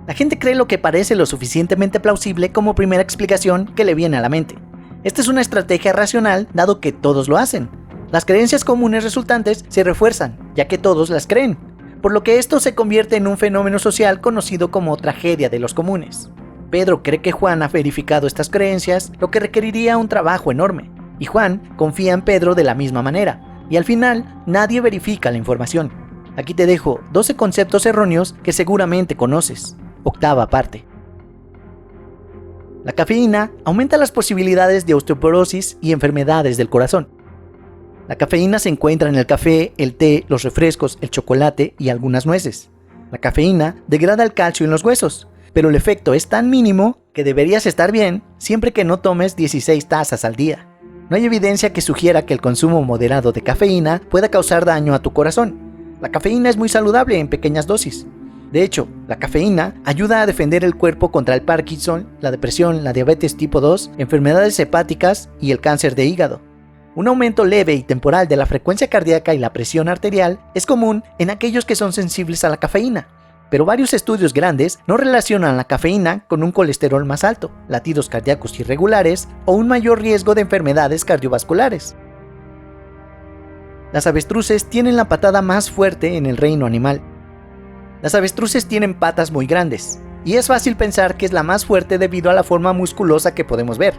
La gente cree lo que parece lo suficientemente plausible como primera explicación que le viene a la mente. Esta es una estrategia racional dado que todos lo hacen. Las creencias comunes resultantes se refuerzan, ya que todos las creen, por lo que esto se convierte en un fenómeno social conocido como tragedia de los comunes. Pedro cree que Juan ha verificado estas creencias, lo que requeriría un trabajo enorme, y Juan confía en Pedro de la misma manera, y al final nadie verifica la información. Aquí te dejo 12 conceptos erróneos que seguramente conoces. Octava parte. La cafeína aumenta las posibilidades de osteoporosis y enfermedades del corazón. La cafeína se encuentra en el café, el té, los refrescos, el chocolate y algunas nueces. La cafeína degrada el calcio en los huesos, pero el efecto es tan mínimo que deberías estar bien siempre que no tomes 16 tazas al día. No hay evidencia que sugiera que el consumo moderado de cafeína pueda causar daño a tu corazón. La cafeína es muy saludable en pequeñas dosis. De hecho, la cafeína ayuda a defender el cuerpo contra el Parkinson, la depresión, la diabetes tipo 2, enfermedades hepáticas y el cáncer de hígado. Un aumento leve y temporal de la frecuencia cardíaca y la presión arterial es común en aquellos que son sensibles a la cafeína, pero varios estudios grandes no relacionan la cafeína con un colesterol más alto, latidos cardíacos irregulares o un mayor riesgo de enfermedades cardiovasculares. Las avestruces tienen la patada más fuerte en el reino animal. Las avestruces tienen patas muy grandes, y es fácil pensar que es la más fuerte debido a la forma musculosa que podemos ver,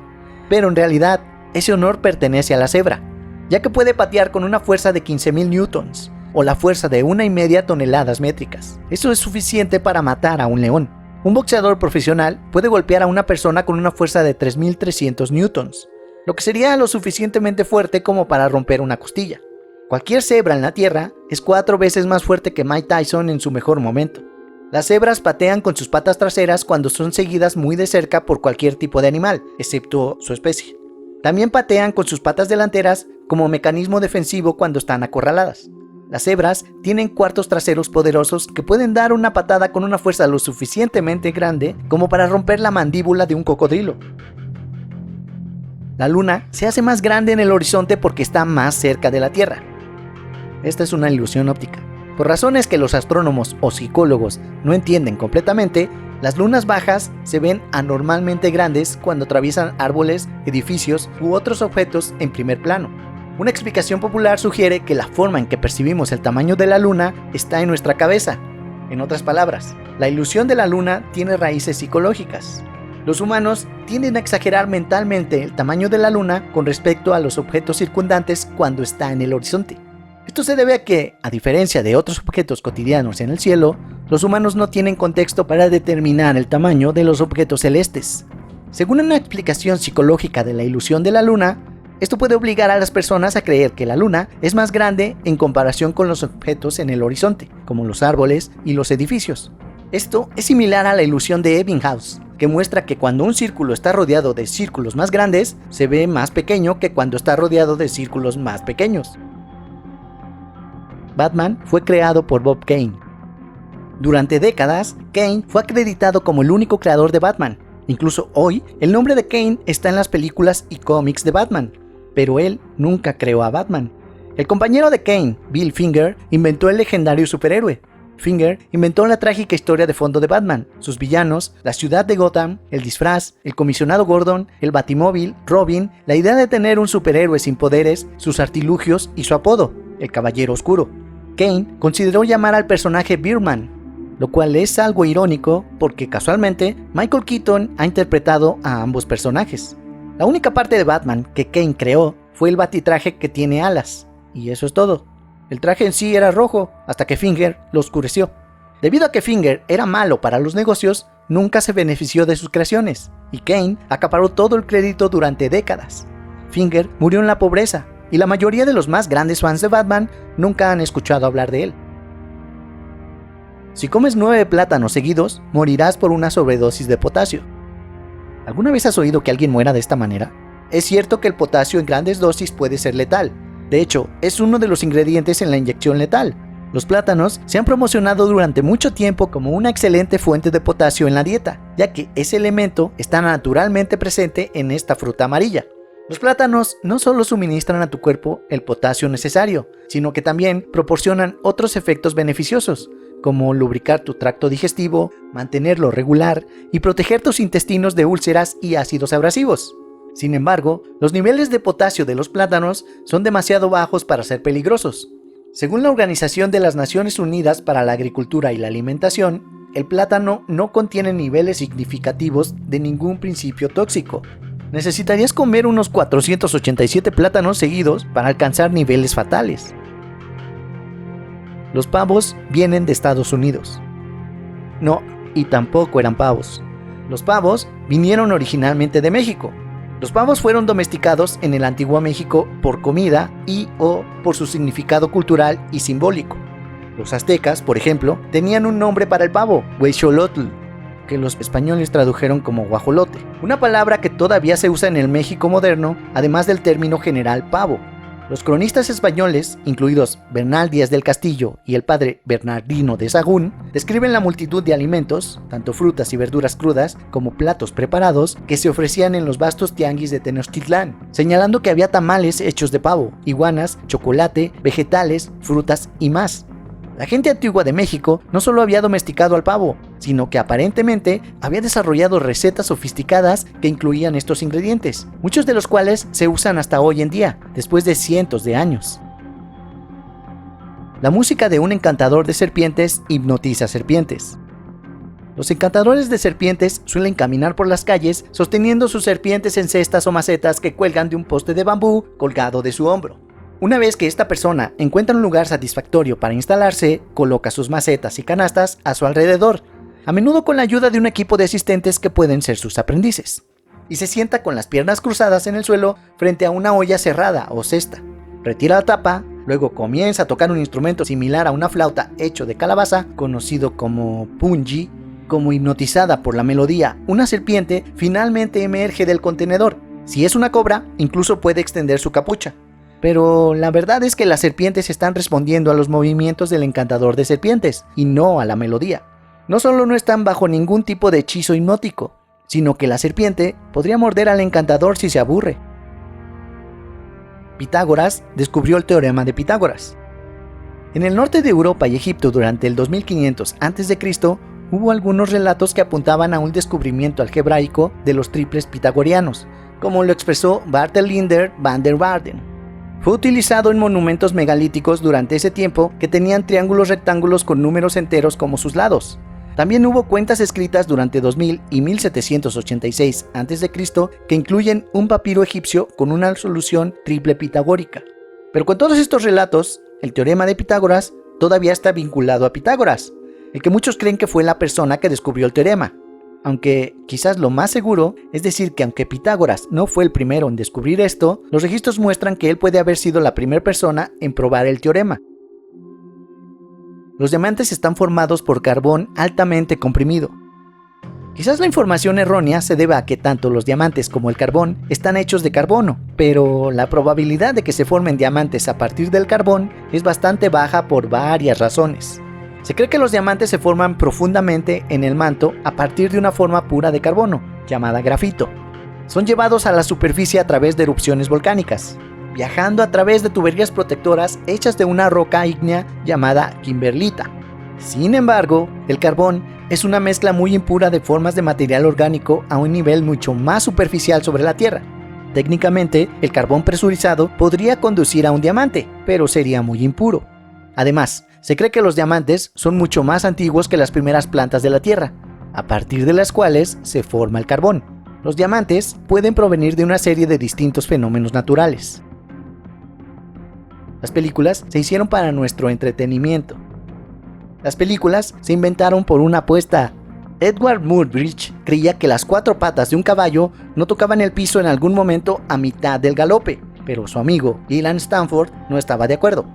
pero en realidad ese honor pertenece a la cebra, ya que puede patear con una fuerza de 15.000 newtons, o la fuerza de 1,5 toneladas métricas. Eso es suficiente para matar a un león. Un boxeador profesional puede golpear a una persona con una fuerza de 3.300 newtons, lo que sería lo suficientemente fuerte como para romper una costilla. Cualquier cebra en la tierra es 4 veces más fuerte que Mike Tyson en su mejor momento. Las cebras patean con sus patas traseras cuando son seguidas muy de cerca por cualquier tipo de animal, excepto su especie. También patean con sus patas delanteras como mecanismo defensivo cuando están acorraladas. Las cebras tienen cuartos traseros poderosos que pueden dar una patada con una fuerza lo suficientemente grande como para romper la mandíbula de un cocodrilo. La luna se hace más grande en el horizonte porque está más cerca de la Tierra. Esta es una ilusión óptica. Por razones que los astrónomos o psicólogos no entienden completamente, las lunas bajas se ven anormalmente grandes cuando atraviesan árboles, edificios u otros objetos en primer plano. Una explicación popular sugiere que la forma en que percibimos el tamaño de la luna está en nuestra cabeza. En otras palabras, la ilusión de la luna tiene raíces psicológicas. Los humanos tienden a exagerar mentalmente el tamaño de la luna con respecto a los objetos circundantes cuando está en el horizonte. Esto se debe a que, a diferencia de otros objetos cotidianos en el cielo, los humanos no tienen contexto para determinar el tamaño de los objetos celestes. Según una explicación psicológica de la ilusión de la luna, esto puede obligar a las personas a creer que la luna es más grande en comparación con los objetos en el horizonte, como los árboles y los edificios. Esto es similar a la ilusión de Ebbinghaus, que muestra que cuando un círculo está rodeado de círculos más grandes, se ve más pequeño que cuando está rodeado de círculos más pequeños. Batman fue creado por Bob Kane. Durante décadas, Kane fue acreditado como el único creador de Batman. Incluso hoy, el nombre de Kane está en las películas y cómics de Batman, pero él nunca creó a Batman. El compañero de Kane, Bill Finger, inventó el legendario superhéroe. Finger inventó la trágica historia de fondo de Batman, sus villanos, la ciudad de Gotham, el disfraz, el comisionado Gordon, el Batimóvil, Robin, la idea de tener un superhéroe sin poderes, sus artilugios y su apodo, el Caballero Oscuro. Kane consideró llamar al personaje Birdman, lo cual es algo irónico porque casualmente Michael Keaton ha interpretado a ambos personajes. La única parte de Batman que Kane creó fue el batitraje que tiene alas, y eso es todo. El traje en sí era rojo, hasta que Finger lo oscureció. Debido a que Finger era malo para los negocios, nunca se benefició de sus creaciones, y Kane acaparó todo el crédito durante décadas. Finger murió en la pobreza, y la mayoría de los más grandes fans de Batman nunca han escuchado hablar de él. Si comes 9 plátanos seguidos, morirás por una sobredosis de potasio. ¿Alguna vez has oído que alguien muera de esta manera? Es cierto que el potasio en grandes dosis puede ser letal. De hecho, es uno de los ingredientes en la inyección letal. Los plátanos se han promocionado durante mucho tiempo como una excelente fuente de potasio en la dieta, ya que ese elemento está naturalmente presente en esta fruta amarilla. Los plátanos no solo suministran a tu cuerpo el potasio necesario, sino que también proporcionan otros efectos beneficiosos, como lubricar tu tracto digestivo, mantenerlo regular y proteger tus intestinos de úlceras y ácidos abrasivos. Sin embargo, los niveles de potasio de los plátanos son demasiado bajos para ser peligrosos. Según la Organización de las Naciones Unidas para la Agricultura y la Alimentación, el plátano no contiene niveles significativos de ningún principio tóxico. Necesitarías comer unos 487 plátanos seguidos para alcanzar niveles fatales. Los pavos vienen de Estados Unidos. No, y tampoco eran pavos. Los pavos vinieron originalmente de México. Los pavos fueron domesticados en el antiguo México por comida y/o por su significado cultural y simbólico. Los aztecas, por ejemplo, tenían un nombre para el pavo, huexolotl, que los españoles tradujeron como guajolote, una palabra que todavía se usa en el México moderno, además del término general pavo. Los cronistas españoles, incluidos Bernal Díaz del Castillo y el padre Bernardino de Sahagún, describen la multitud de alimentos, tanto frutas y verduras crudas como platos preparados, que se ofrecían en los vastos tianguis de Tenochtitlán, señalando que había tamales hechos de pavo, iguanas, chocolate, vegetales, frutas y más. La gente antigua de México no solo había domesticado al pavo, sino que aparentemente había desarrollado recetas sofisticadas que incluían estos ingredientes, muchos de los cuales se usan hasta hoy en día, después de cientos de años. La música de un encantador de serpientes hipnotiza serpientes. Los encantadores de serpientes suelen caminar por las calles sosteniendo sus serpientes en cestas o macetas que cuelgan de un poste de bambú colgado de su hombro. Una vez que esta persona encuentra un lugar satisfactorio para instalarse, coloca sus macetas y canastas a su alrededor, a menudo con la ayuda de un equipo de asistentes que pueden ser sus aprendices, y se sienta con las piernas cruzadas en el suelo frente a una olla cerrada o cesta. Retira la tapa, luego comienza a tocar un instrumento similar a una flauta hecho de calabaza, conocido como pungi. Como hipnotizada por la melodía, una serpiente finalmente emerge del contenedor. Si es una cobra, incluso puede extender su capucha. Pero la verdad es que las serpientes están respondiendo a los movimientos del encantador de serpientes y no a la melodía. No solo no están bajo ningún tipo de hechizo hipnótico, sino que la serpiente podría morder al encantador si se aburre. Pitágoras descubrió el teorema de Pitágoras. En el norte de Europa y Egipto durante el 2500 a.C. hubo algunos relatos que apuntaban a un descubrimiento algebraico de los triples pitagorianos, como lo expresó Bartelinder van der Waerden. Fue utilizado en monumentos megalíticos durante ese tiempo que tenían triángulos rectángulos con números enteros como sus lados. También hubo cuentas escritas durante 2000 y 1786 a.C. que incluyen un papiro egipcio con una solución triple pitagórica. Pero con todos estos relatos, el teorema de Pitágoras todavía está vinculado a Pitágoras, el que muchos creen que fue la persona que descubrió el teorema. Aunque quizás lo más seguro es decir que aunque Pitágoras no fue el primero en descubrir esto, los registros muestran que él puede haber sido la primera persona en probar el teorema. Los diamantes están formados por carbón altamente comprimido. Quizás la información errónea se deba a que tanto los diamantes como el carbón están hechos de carbono, pero la probabilidad de que se formen diamantes a partir del carbón es bastante baja por varias razones. Se cree que los diamantes se forman profundamente en el manto a partir de una forma pura de carbono, llamada grafito. Son llevados a la superficie a través de erupciones volcánicas, viajando a través de tuberías protectoras hechas de una roca ígnea llamada kimberlita. Sin embargo, el carbón es una mezcla muy impura de formas de material orgánico a un nivel mucho más superficial sobre la Tierra. Técnicamente, el carbón presurizado podría conducir a un diamante, pero sería muy impuro. Además, se cree que los diamantes son mucho más antiguos que las primeras plantas de la Tierra, a partir de las cuales se forma el carbón. Los diamantes pueden provenir de una serie de distintos fenómenos naturales. Las películas se hicieron para nuestro entretenimiento. Las películas se inventaron por una apuesta. Edward Muybridge creía que las 4 patas de un caballo no tocaban el piso en algún momento a mitad del galope, pero su amigo Leland Stanford no estaba de acuerdo.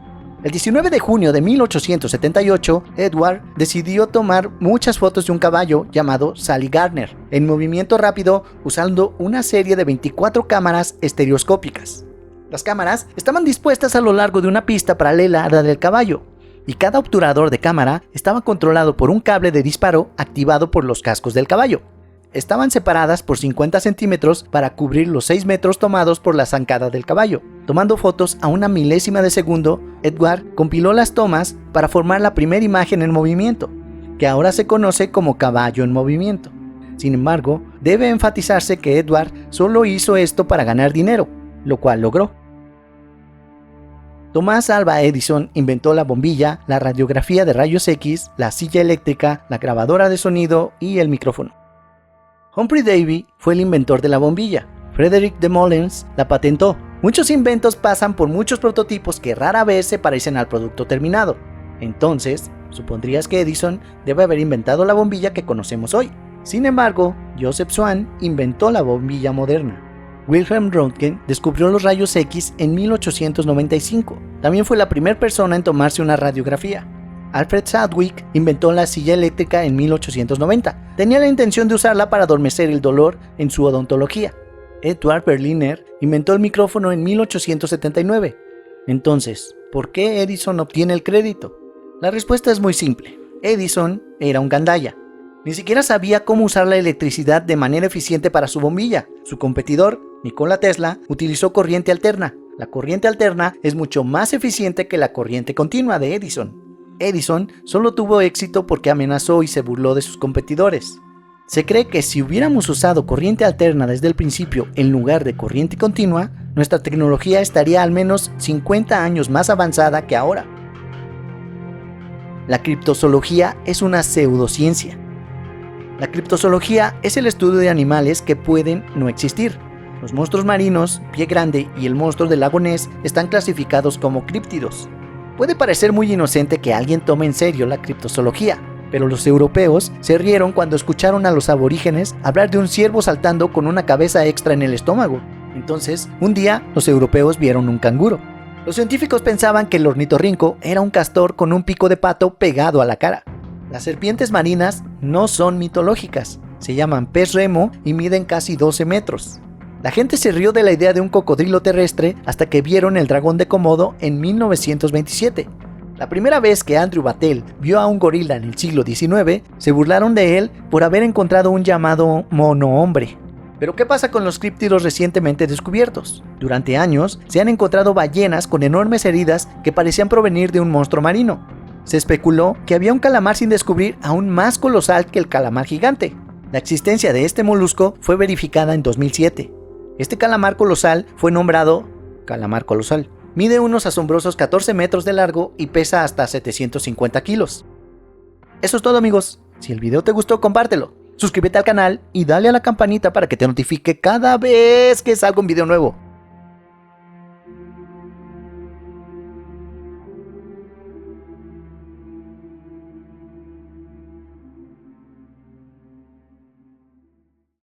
El 19 de junio de 1878, Edward decidió tomar muchas fotos de un caballo llamado Sally Gardner, en movimiento rápido usando una serie de 24 cámaras estereoscópicas. Las cámaras estaban dispuestas a lo largo de una pista paralela a la del caballo, y cada obturador de cámara estaba controlado por un cable de disparo activado por los cascos del caballo. estaban separadas por 50 centímetros para cubrir los 6 metros tomados por la zancada del caballo. Tomando fotos a una milésima de segundo, Edward compiló las tomas para formar la primera imagen en movimiento, que ahora se conoce como caballo en movimiento. Sin embargo, debe enfatizarse que Edward solo hizo esto para ganar dinero, lo cual logró. Thomas Alva Edison inventó la bombilla, la radiografía de rayos X, la silla eléctrica, la grabadora de sonido y el micrófono. Humphrey Davy fue el inventor de la bombilla. Frederick de Moulins la patentó. Muchos inventos pasan por muchos prototipos que rara vez se parecen al producto terminado. Entonces, supondrías que Edison debe haber inventado la bombilla que conocemos hoy. Sin embargo, Joseph Swan inventó la bombilla moderna. Wilhelm Röntgen descubrió los rayos X en 1895. También fue la primera persona en tomarse una radiografía. Alfred Sadwick inventó la silla eléctrica en 1890. Tenía la intención de usarla para adormecer el dolor en su odontología. Edward Berliner inventó el micrófono en 1879. Entonces, ¿por qué Edison obtiene el crédito? La respuesta es muy simple. Edison era un gandalla. Ni siquiera sabía cómo usar la electricidad de manera eficiente para su bombilla. Su competidor, Nikola Tesla, utilizó corriente alterna. La corriente alterna es mucho más eficiente que la corriente continua de Edison. Edison solo tuvo éxito porque amenazó y se burló de sus competidores. Se cree que si hubiéramos usado corriente alterna desde el principio en lugar de corriente continua, nuestra tecnología estaría al menos 50 años más avanzada que ahora. La criptozoología es una pseudociencia. La criptozoología es el estudio de animales que pueden no existir. Los monstruos marinos, pie grande y el monstruo del lago Ness están clasificados como críptidos. Puede parecer muy inocente que alguien tome en serio la criptozoología, pero los europeos se rieron cuando escucharon a los aborígenes hablar de un ciervo saltando con una cabeza extra en el estómago. Entonces, un día, los europeos vieron un canguro. Los científicos pensaban que el ornitorrinco era un castor con un pico de pato pegado a la cara. Las serpientes marinas no son mitológicas, se llaman pez remo y miden casi 12 metros. La gente se rió de la idea de un cocodrilo terrestre hasta que vieron el dragón de Komodo en 1927. La primera vez que Andrew Battelle vio a un gorila en el siglo XIX, se burlaron de él por haber encontrado un llamado mono-hombre. Pero ¿qué pasa con los críptidos recientemente descubiertos? Durante años se han encontrado ballenas con enormes heridas que parecían provenir de un monstruo marino. Se especuló que había un calamar sin descubrir aún más colosal que el calamar gigante. La existencia de este molusco fue verificada en 2007. Este calamar colosal fue nombrado calamar colosal. Mide unos asombrosos 14 metros de largo y pesa hasta 750 kilos. Eso es todo, amigos. Si el video te gustó, compártelo. Suscríbete al canal y dale a la campanita para que te notifique cada vez que salga un video nuevo.